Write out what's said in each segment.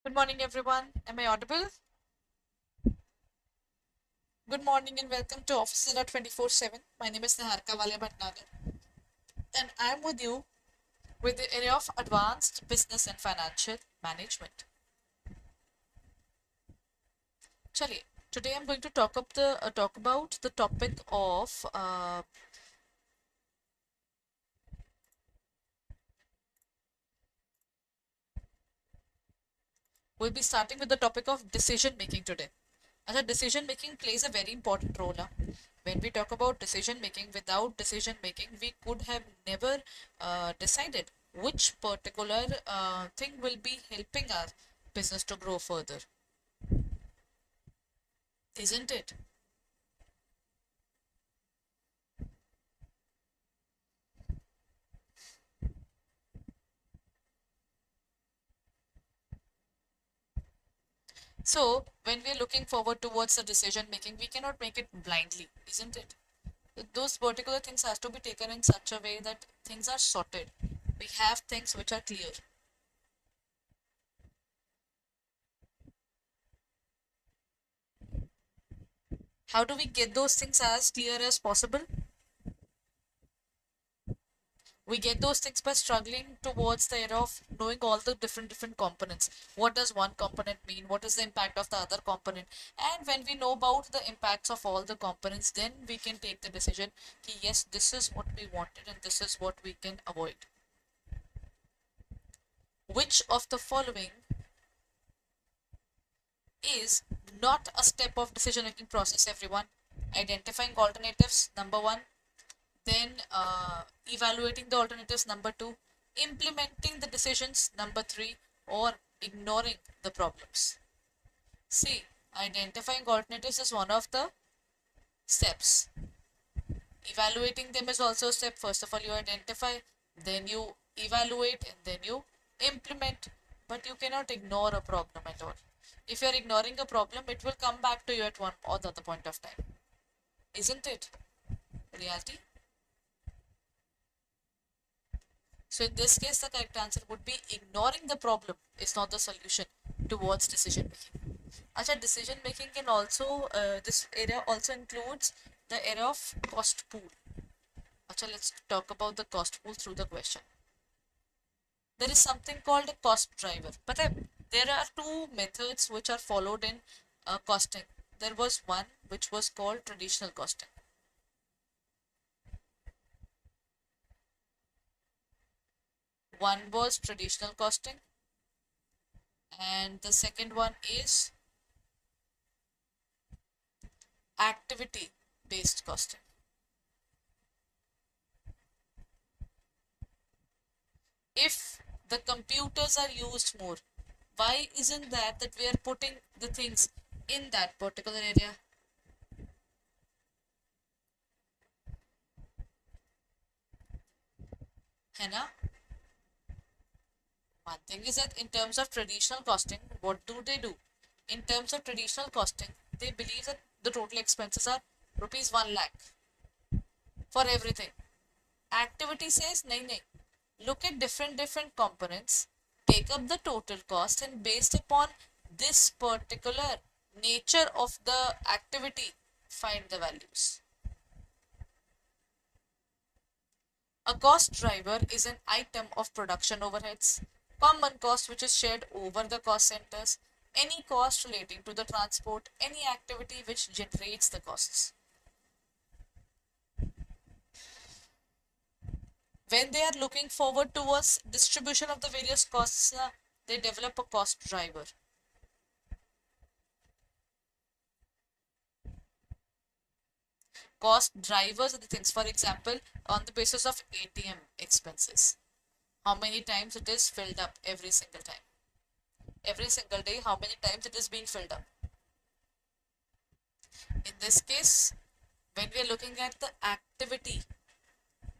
Good morning, everyone. Am I audible? Good morning and welcome to Office Adda 24/7. My name is Niharika Valia Bhatnagar, and I'm with you with the area of advanced business and financial management. Chaliye, today I'm going to talk about the topic of we'll be starting with the topic of decision making today. As a decision making plays a very important role. When we talk about decision making, without decision making, we could have never decided which particular thing will be helping our business to grow further, isn't it? So, when we are looking forward towards the decision making, we cannot make it blindly, isn't it? Those particular things has to be taken in such a way that things are sorted. We have things which are clear. How do we get those things as clear as possible? We get those things by struggling towards the area of knowing all the different components. What does one component mean? What is the impact of the other component? And when we know about the impacts of all the components, then we can take the decision ki, yes, this is what we wanted and this is what we can avoid. Which of the following is not a step of decision making process, everyone? Identifying alternatives, number one. Then evaluating the alternatives, number two. Implementing the decisions, number three. Or ignoring the problems. See, identifying alternatives is one of the steps. Evaluating them is also a step. First of all, you identify, then you evaluate, and then you implement. But you cannot ignore a problem at all. If you're ignoring a problem, it will come back to you at one or the other point of time. Isn't it? Reality? So in this case, the correct answer would be ignoring the problem is not the solution towards decision making. Acha, decision making can also, this area also includes the area of cost pool. Acha, let's talk about the cost pool through the question. There is something called a cost driver. But there are two methods which are followed in costing. There was one which was called traditional costing. One was traditional costing, and the second one is activity based costing. If the computers are used more, why isn't that we are putting the things in that particular area? है ना? One thing is that in terms of traditional costing, what do? In terms of traditional costing, they believe that the total expenses are rupees 1 lakh for everything. Activity says, nahi, nahi. Look at different components, take up the total cost, and based upon this particular nature of the activity, find the values. A cost driver is an item of production overheads, common cost which is shared over the cost centers, any cost relating to the transport, any activity which generates the costs. When they are looking forward towards distribution of the various costs, they develop a cost driver. Cost drivers are the things, for example, on the basis of ATM expenses. How many times it is filled up every single time? Every single day, how many times it is being filled up? In this case, when we are looking at the activity,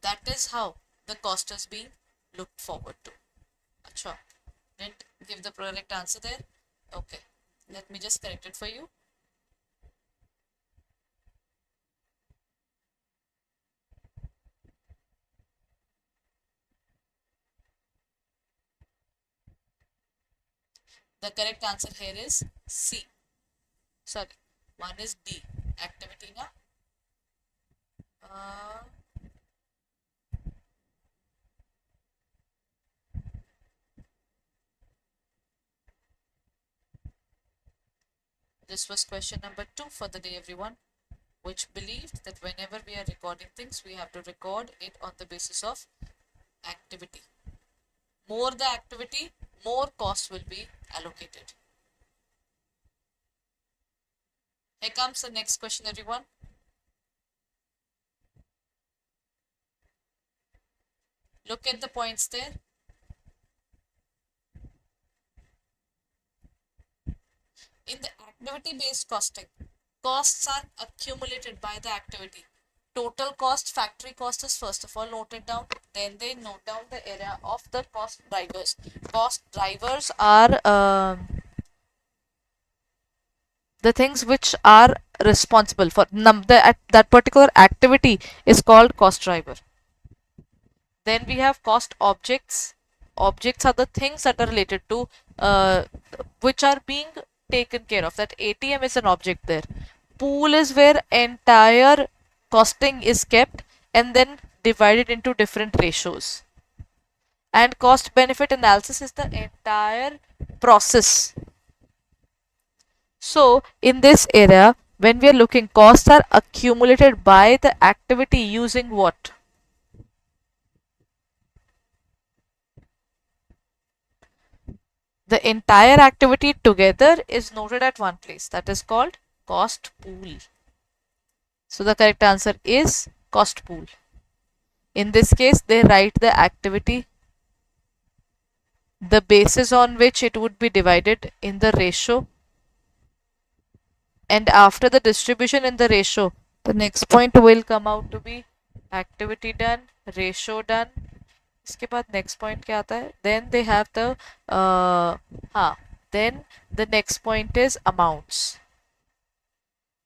that is how the cost is being looked forward to. Achha, didn't give the correct answer there. Okay, let me just correct it for you. The correct answer here is C. Sorry, one is D. Activity na. Uh, this was question number 2 for the day, everyone, which believed that whenever we are recording things, we have to record it on the basis of activity. More the activity, more cost will be allocated. Here comes the next question, everyone. Look at the points there. In the activity-based costing, costs are accumulated by the activity. Total cost, factory cost is first of all noted down. Then they note down the area of the cost drivers. Cost drivers are the things which are responsible for that particular activity is called cost driver. Then we have cost objects. Objects are the things that are related to which are being taken care of. That ATM is an object there. Pool is where entire costing is kept and then divided into different ratios. And cost benefit analysis is the entire process. So in this area, when we are looking, costs are accumulated by the activity using what? The entire activity together is noted at one place. That is called cost pool. So the correct answer is cost pool. In this case, they write the activity, the basis on which it would be divided in the ratio, and after the distribution in the ratio, the next point will come out to be activity done, ratio done. इसके बाद next point क्या आता है? Then they have the then the next point is amounts.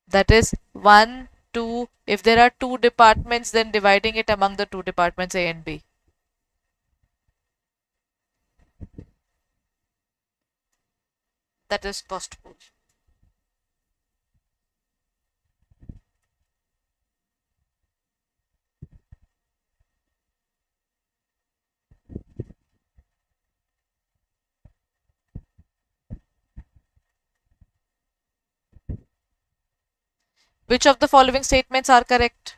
That is 1, 2. If there are 2 departments, then dividing it among the 2 departments A and B. That is cost pool. Which of the following statements are correct?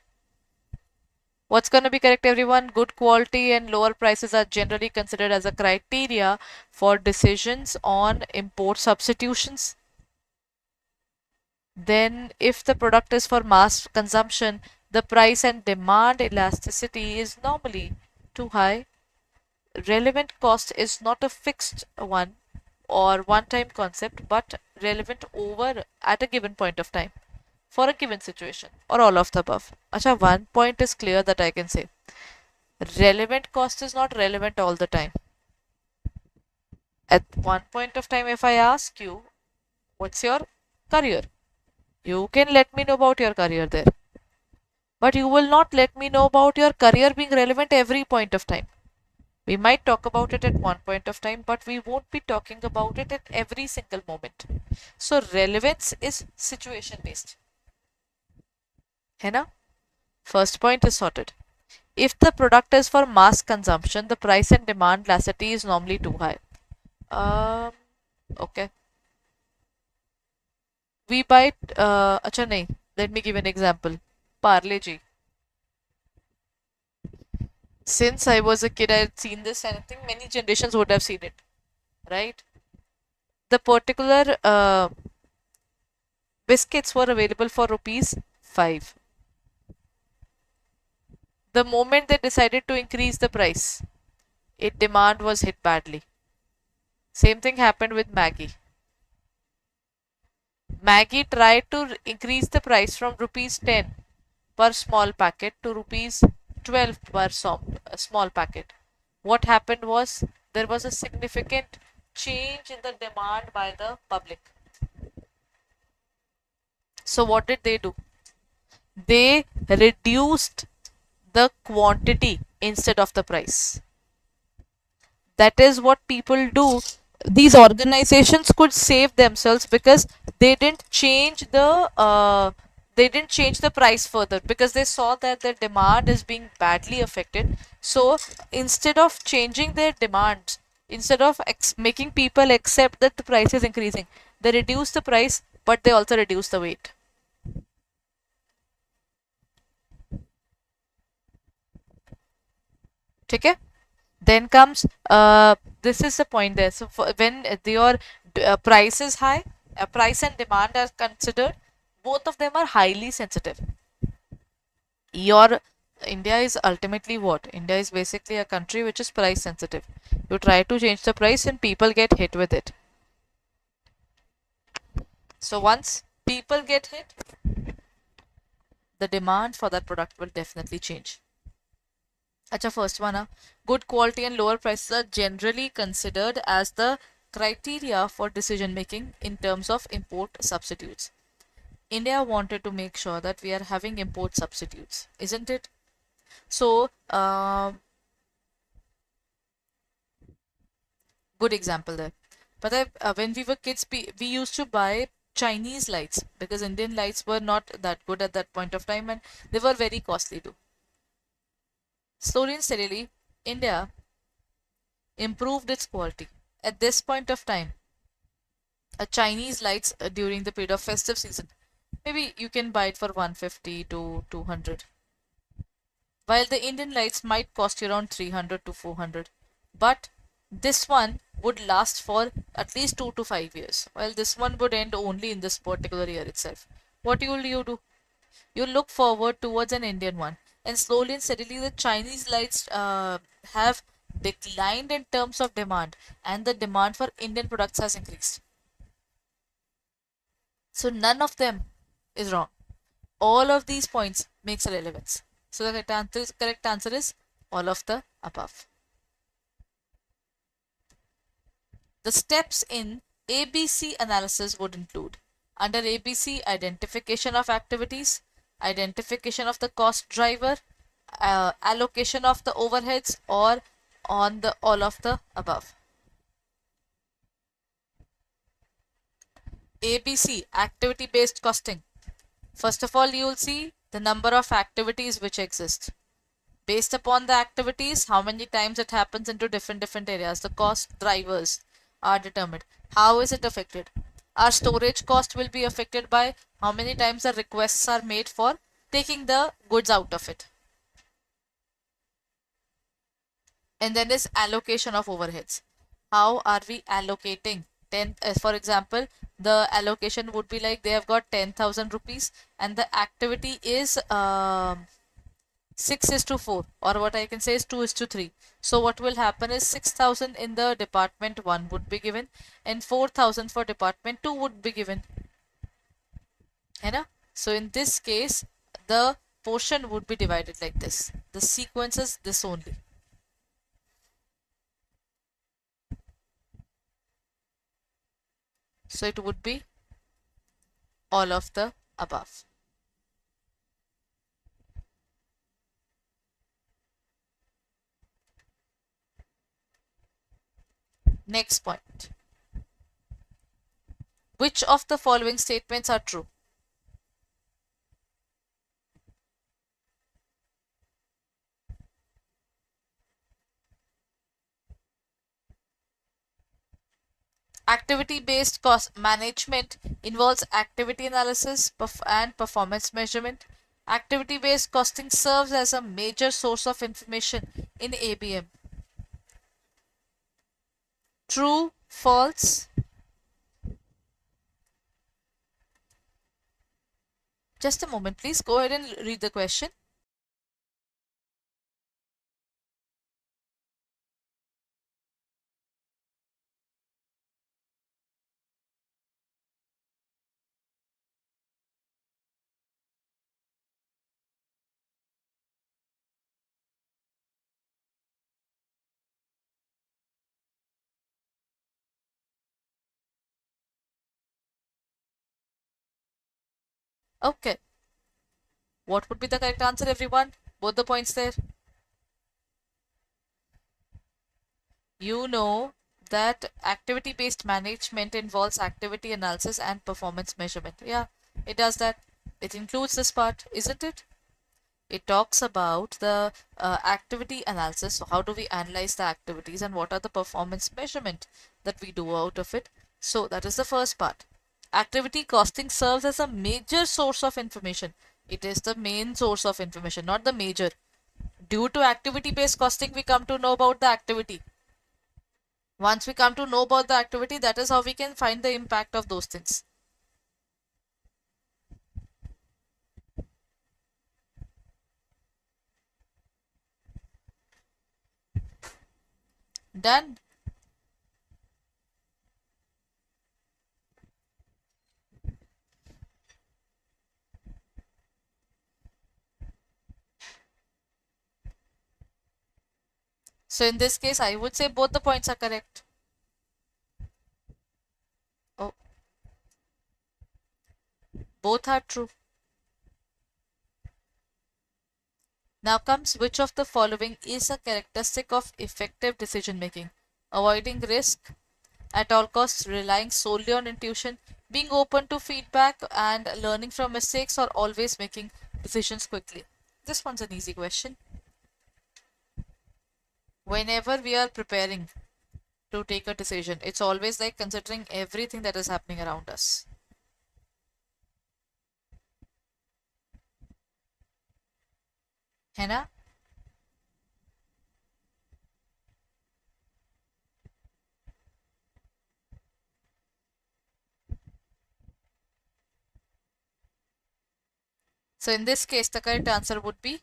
What's going to be correct, everyone? Good quality and lower prices are generally considered as a criteria for decisions on import substitutions. Then, if the product is for mass consumption, the price and demand elasticity is normally too high. Relevant cost is not a fixed one or one-time concept, but relevant over at a given point of time for a given situation, or all of the above. Acha, one point is clear that I can say. Relevant cost is not relevant all the time. At one point of time, if I ask you, what's your career? You can let me know about your career there. But you will not let me know about your career being relevant every point of time. We might talk about it at one point of time, but we won't be talking about it at every single moment. So relevance is situation based. है ना? First point is sorted. If the product is for mass consumption, the price and demand elasticity is normally too high. Okay. We buy, acha nahi, let me give an example. Parle G. Since I was a kid, I had seen this, and I think many generations would have seen it, right? The particular biscuits were available for ₹5. The moment they decided to increase the price, its demand was hit badly. Same thing happened with Maggie. Maggie tried to increase the price from ₹10 per small packet to ₹12 per small packet. What happened was there was a significant change in the demand by the public. So what did they do? They reduced the quantity instead of the price. That is what people do these organizations could save themselves because they didn't change the price further, because they saw that their demand is being badly affected. So instead of changing their demands, instead of making people accept that the price is increasing, they reduce the price, but they also reduce the weight. Okay. Then comes this is the point there. So when your price is high, price and demand are considered, both of them are highly sensitive. Your India is ultimately what? India is basically a country which is price sensitive. You try to change the price and people get hit with it. So once people get hit, the demand for that product will definitely change. Acha, first one, good quality and lower prices are generally considered as the criteria for decision making in terms of import substitutes. India wanted to make sure that we are having import substitutes, isn't it? So, good example there. But when we were kids, we used to buy Chinese lights because Indian lights were not that good at that point of time and they were very costly too. Slowly and steadily, India improved its quality. At this point of time, a Chinese lights during the period of festive season, maybe you can buy it for 150 to 200, while the Indian lights might cost you around 300 to 400. But this one would last for at least 2 to 5 years, while this one would end only in this particular year itself. What will you do? You look forward towards an Indian one, and slowly and steadily the Chinese lights have declined in terms of demand, and the demand for Indian products has increased. So none of them is wrong. All of these points makes a relevance. So the correct answer is all of the above. The steps in ABC analysis would include, under ABC, identification of activities, identification of the cost driver, allocation of the overheads, or on the all of the above. ABC, activity based costing. First of all, you will see the number of activities which exist. Based upon the activities, how many times it happens into different areas, the cost drivers are determined. How is it affected? Our storage cost will be affected by how many times the requests are made for taking the goods out of it. And then is allocation of overheads. How are we allocating? 10, for example, the allocation would be like they have got 10,000 rupees and the activity is 6 is to 4, or what I can say is 2 is to 3. So what will happen is 6,000 in the department 1 would be given and 4,000 for department 2 would be given. So in this case, the portion would be divided like this. The sequence is this only. So it would be all of the above. Next point. Which of the following statements are true? Activity-based cost management involves activity analysis and performance measurement. Activity-based costing serves as a major source of information in ABM. True, false? Just a moment, please. Go ahead and read the question. Okay. What would be the correct answer, everyone? Both the points there. You know that activity-based management involves activity analysis and performance measurement. Yeah, it does that. It includes this part, isn't it? It talks about the activity analysis. So how do we analyze the activities and what are the performance measurement that we do out of it? So that is the first part. Activity costing serves as a major source of information. It is the main source of information, not the major. Due to activity-based costing, we come to know about the activity. Once we come to know about the activity, that is how we can find the impact of those things. Done. So in this case, I would say both the points are correct. Oh, both are true. Now comes which of the following is a characteristic of effective decision making? Avoiding risk at all costs, relying solely on intuition, being open to feedback and learning from mistakes, or always making decisions quickly. This one's an easy question. Whenever we are preparing to take a decision, it's always like considering everything that is happening around us. है ना? So in this case, the correct answer would be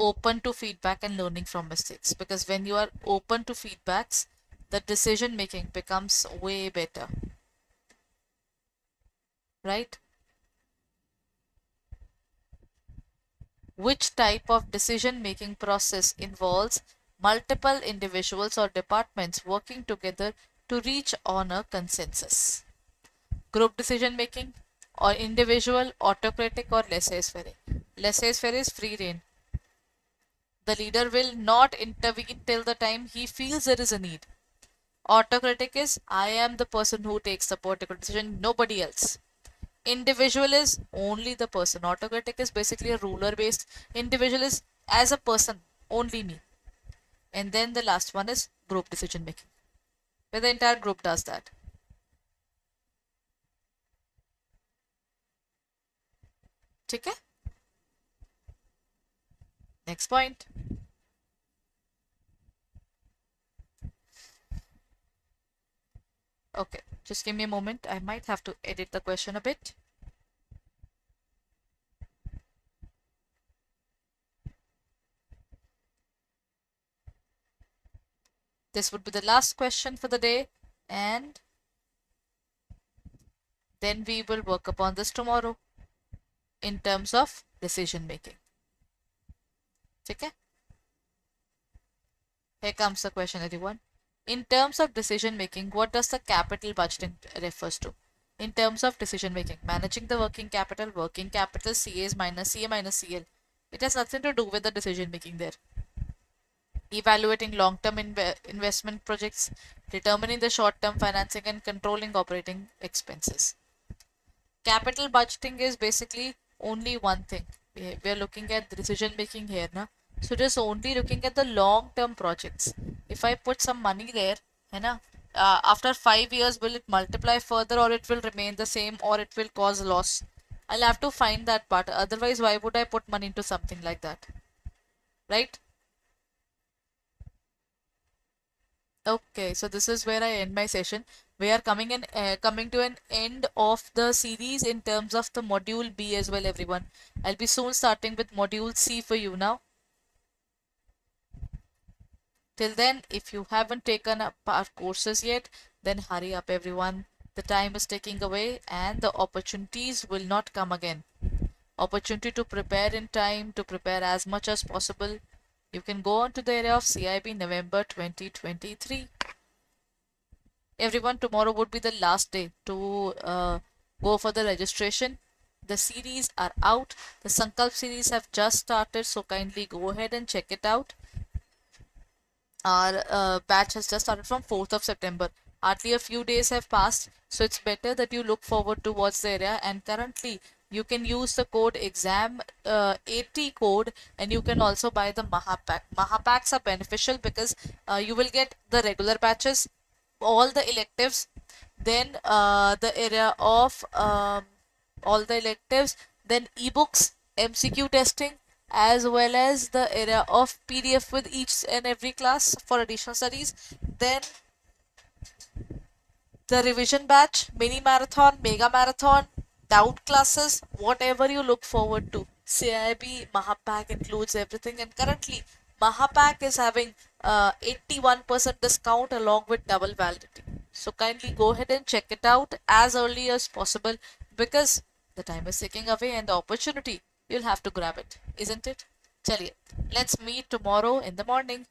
open to feedback and learning from mistakes. Because when you are open to feedbacks, the decision making becomes way better. Right? Which type of decision making process involves multiple individuals or departments working together to reach on a consensus? Group decision making, or individual, autocratic, or laissez-faire? Laissez-faire is free reign. The leader will not intervene till the time he feels there is a need. Autocratic is I am the person who takes the particular decision, nobody else. Individual is only the person. Autocratic is basically a ruler based. Individual is as a person, only me. And then the last one is group decision making, where the entire group does that. ठीक है? Next point. Okay, just give me a moment. I might have to edit the question a bit. This would be the last question for the day, and then we will work upon this tomorrow in terms of decision making. Okay? Here comes the question, everyone. In terms of decision making, what does the capital budgeting refers to? In terms of decision making, managing the working capital, CAs minus CA minus CL. It has nothing to do with the decision making there. Evaluating long-term investment projects, determining the short-term financing, and controlling operating expenses. Capital budgeting is basically only one thing. We are looking at the decision making here, na? So just only looking at the long-term projects. If I put some money there, है ना? After 5 years, will it multiply further, or it will remain the same, or it will cause loss? I'll have to find that part. Otherwise, why would I put money into something like that? Right? Okay, so this is where I end my session. We are coming to an end of the series in terms of the module B as well, everyone. I'll be soon starting with module C for you now. Till then, if you haven't taken up our courses yet, then hurry up, everyone. The time is taking away and the opportunities will not come again. Opportunity to prepare in time, to prepare as much as possible. You can go on to the area of CAIIB November 2023. Everyone, tomorrow would be the last day to go for the registration. The series are out. The Sankalp series have just started, so kindly go ahead and check it out. Our batch has just started from 4th of September. Hardly a few days have passed, so it's better that you look forward towards the area. And currently, you can use the code exam 80 code, and you can also buy the Mahapack. Mahapacks are beneficial because you will get the regular batches, all the electives, then the area of all the electives, then ebooks, MCQ testing, as well as the area of PDF with each and every class for additional studies. Then the revision batch, mini marathon, mega marathon, doubt classes, whatever you look forward to. CAIIB Mahapack includes everything, and currently Mahapack is having 81% discount along with double validity. So kindly go ahead and check it out as early as possible, because the time is ticking away and the opportunity, you'll have to grab it, isn't it? Chaliye, let's meet tomorrow in the morning.